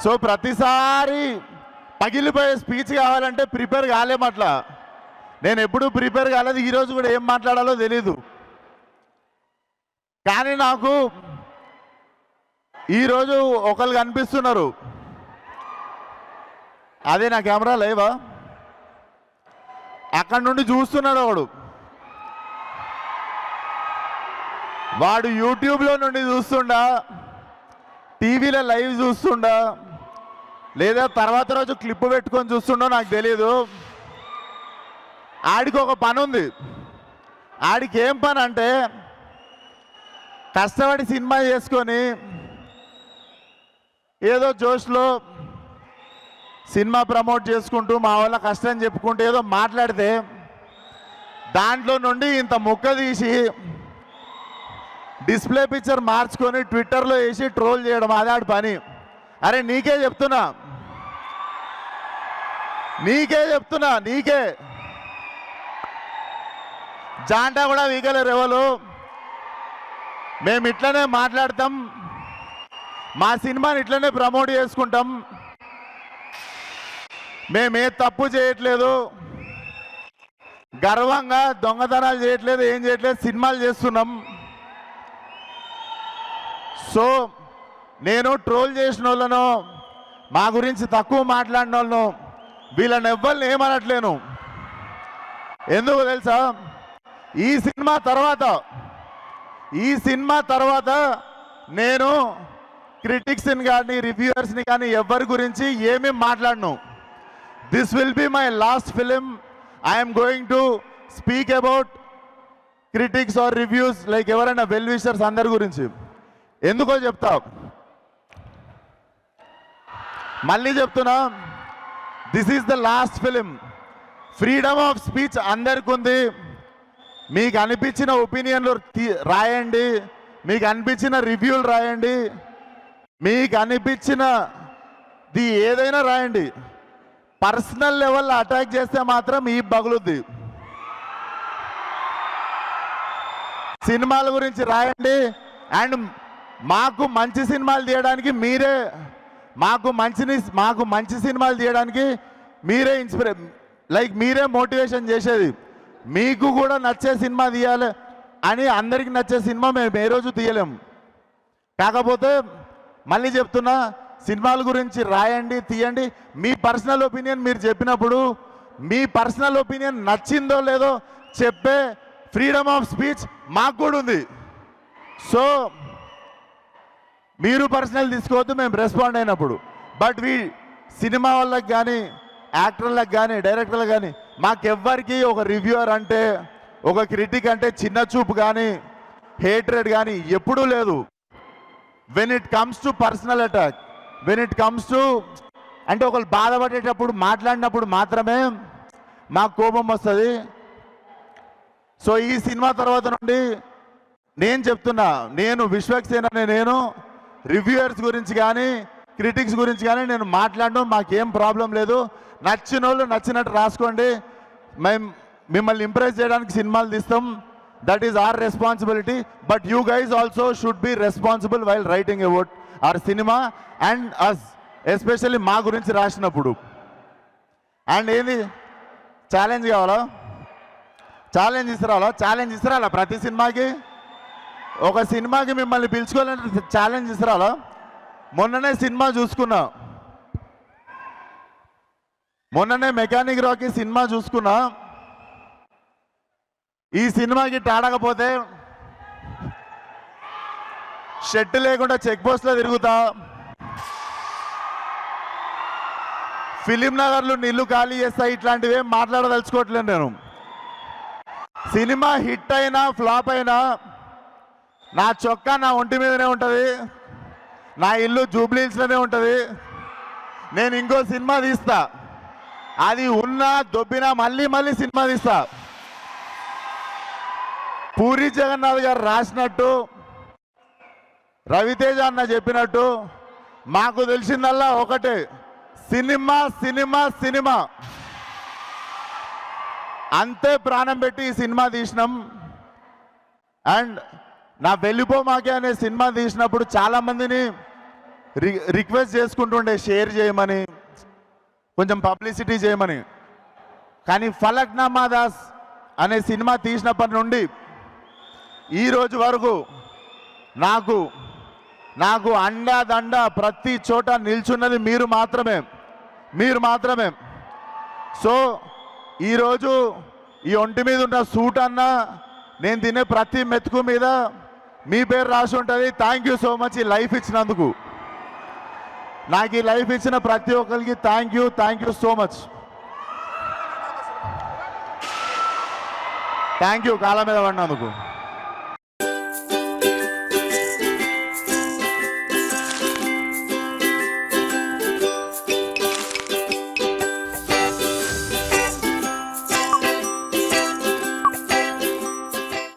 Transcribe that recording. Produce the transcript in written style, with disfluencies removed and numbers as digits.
So ప్రతిసారి పగిలిపోయే speech కావాలంటే prepare కాలేమట్లా. నేను ఎప్పుడూ ప్రిపేర్ కాలేదు, ఈరోజు కూడా ఏం మాట్లాడాలో తెలీదు. కానీ నాకు ఈరోజు ఒకళ్ళు కనిపిస్తున్నారు. అదే నా కెమెరా లేవా, అక్కడి నుండి చూస్తున్నాడు వాడు యూట్యూబ్లో నుండి చూస్తుండా, టీవీలో లైవ్ చూస్తుండా, లేదా తర్వాత రోజు క్లిప్ పెట్టుకొని చూస్తుండో నాకు తెలియదు. ఆడికి ఒక పని ఉంది. ఆడికి ఏం పని అంటే కష్టపడి సినిమా చేసుకొని ఏదో జోష్లో సినిమా ప్రమోట్ చేసుకుంటూ మా వాళ్ళ కష్టం చెప్పుకుంటూ ఏదో మాట్లాడితే దాంట్లో నుండి ఇంత ముక్క తీసి డిస్ప్లే పిక్చర్ మార్చుకొని ట్విట్టర్లో వేసి ట్రోల్ చేయడం, అదే ఆడి పని. అరే నీకే చెప్తున్నా, నీకే జాంటా కూడా వీగలేరు ఎవరు. మేము ఇట్లనే మాట్లాడతాం, మా సినిమాని ఇట్లనే ప్రమోట్ చేసుకుంటాం, మేమే తప్పు చేయట్లేదు, గర్వంగా దొంగతనాలు చేయట్లేదు, ఏం చేయట్లేదు, సినిమాలు చేస్తున్నాం. సో నేను ట్రోల్ చేసిన వాళ్ళను, మా గురించి తక్కువ మాట్లాడిన వాళ్ళను, వీళ్ళని ఎవ్వరిని ఏమనట్లేను. ఎందుకు తెలుసా, ఈ సినిమా తర్వాత నేను క్రిటిక్స్ని కానీ రివ్యూవర్స్ని కానీ ఎవరి గురించి ఏమీ మాట్లాడను. This will be my last film. I'm going to speak about critics or reviews, like ఎవరైనా వెల్ విషర్స్ అందరి గురించి. ఎందుకో చెప్తా, మళ్ళీ చెప్తున్నా, this is the last film. Freedom of speech అందరికి ఉంది. మీకు అనిపించిన ఒపీనియన్లు రాయండి, మీకు అనిపించిన రివ్యూలు రాయండి, మీకు అనిపించినది ఏదైనా రాయండి. పర్సనల్ లెవెల్లో అటాక్ చేస్తే మాత్రం ఈ బగులుద్ది. సినిమాల గురించి రాయండి. అండ్ మాకు మంచి సినిమాలు తీయడానికి మీరే, మాకు మంచి సినిమాలు తీయడానికి మీరే లైక్ మీరే మోటివేషన్ చేసేది. మీకు కూడా నచ్చే సినిమా తీయాలి అని అందరికి నచ్చే సినిమా మేము ఏ రోజు తీయలేము. కాకపోతే మళ్ళీ చెప్తున్నా, సినిమాల గురించి రాయండి, తీయండి. మీ పర్సనల్ ఒపీనియన్ మీరు చెప్పినప్పుడు మీ పర్సనల్ ఒపీనియన్ నచ్చిందో లేదో చెప్పే ఫ్రీడమ్ ఆఫ్ స్పీచ్ మాకు కూడా ఉంది. సో మీరు పర్సనల్ తీసుకోవద్దు మేము రెస్పాండ్ అయినప్పుడు. బట్ సినిమా వాళ్ళకి కానీ యాక్టర్లకు కానీ డైరెక్టర్లకు కానీ మాకెవ్వరికి ఒక రివ్యూవర్ అంటే, ఒక క్రిటిక్ అంటే చిన్న చూపు కానీ హేట్రెడ్ కానీ ఎప్పుడూ లేదు. When it comes to personal attack, when it comes to అంటే ఒకళ్ళు బాధపడేటప్పుడు మాట్లాడినప్పుడు మాత్రమే మాకు కోపం వస్తుంది. సో ఈ సినిమా తర్వాత నుండి నేను చెప్తున్నా, నేను విశ్వక్సేన అనే నేను రివ్యూయర్స్ గురించి కానీ క్రిటిక్స్ గురించి కానీ నేను మాట్లాడడం మాకేం ప్రాబ్లం లేదు. నచ్చిన వాళ్ళు నచ్చినట్టు రాసుకోండి. మేము మిమ్మల్ని ఇంప్రెస్ చేయడానికి సినిమాలు తీస్తాం. That is our responsibility. But you guys also should be responsible while writing about our cinema and us, especially మా గురించి రాసినప్పుడు. అండ్ ఏంది ఛాలెంజ్ కావాలా, ఛాలెంజ్ ఇస్తారా ప్రతి సినిమాకి? ఒక సినిమాకి మిమ్మల్ని పిలుచుకోవాలంటే ఛాలెంజ్ ఇస్తారా? మొన్ననే సినిమా చూసుకున్నా, మొన్ననే మెకానిక్ రాకీ సినిమా చూసుకున్నా. ఈ సినిమాకి ఆడకపోతే షెట్ లేకుండా చెక్ పోస్ట్లో తిరుగుతా, ఫిలిం నగర్లు నీళ్లు ఖాళీ చేస్తా. ఇట్లాంటివి ఏం మాట్లాడదలుచుకోవట్లేదు నేను. సినిమా హిట్ అయినా ఫ్లాప్ అయినా నా చొక్కా నా ఒంటి మీదనే ఉంటుంది, నా ఇల్లు జూబ్లీహిల్స్లోనే ఉంటుంది. నేను ఇంకో సినిమా తీస్తా, అది ఉన్నా దొబ్బినా మళ్ళీ సినిమా తీస్తా. పూరి జగన్నాథ్ గారు రాసినట్టు, రవితేజ అన్న చెప్పినట్టు మాకు తెలిసిందల్లా ఒకటే, సినిమా సినిమా సినిమా. అంతే ప్రాణం పెట్టి ఈ సినిమా తీసినాం. అండ్ నా వెళ్ళిపో మాకే అనే సినిమా తీసినప్పుడు చాలామందిని రిక్వెస్ట్ చేసుకుంటుండే షేర్ చేయమని, కొంచెం పబ్లిసిటీ చేయమని. కానీ ఫలక్నామా దాస్ అనే సినిమా తీసినప్పటి నుండి ఈ రోజు వరకు నాకు అండాదండ ప్రతి చోట నిల్చున్నది మీరు మాత్రమే. సో ఈరోజు ఈ ఒంటి మీద ఉన్న సూట్ అన్న, నేను తినే ప్రతి మెతుకు మీద మీ పేరు రాసి ఉంటుంది. థ్యాంక్ యూ సో మచ్ ఈ లైఫ్ ఇచ్చినందుకు. నాకు ఈ లైఫ్ ఇచ్చిన ప్రతి ఒక్కరికి thank you so much. Thank you కాళ్ళ మీద పడినందుకు.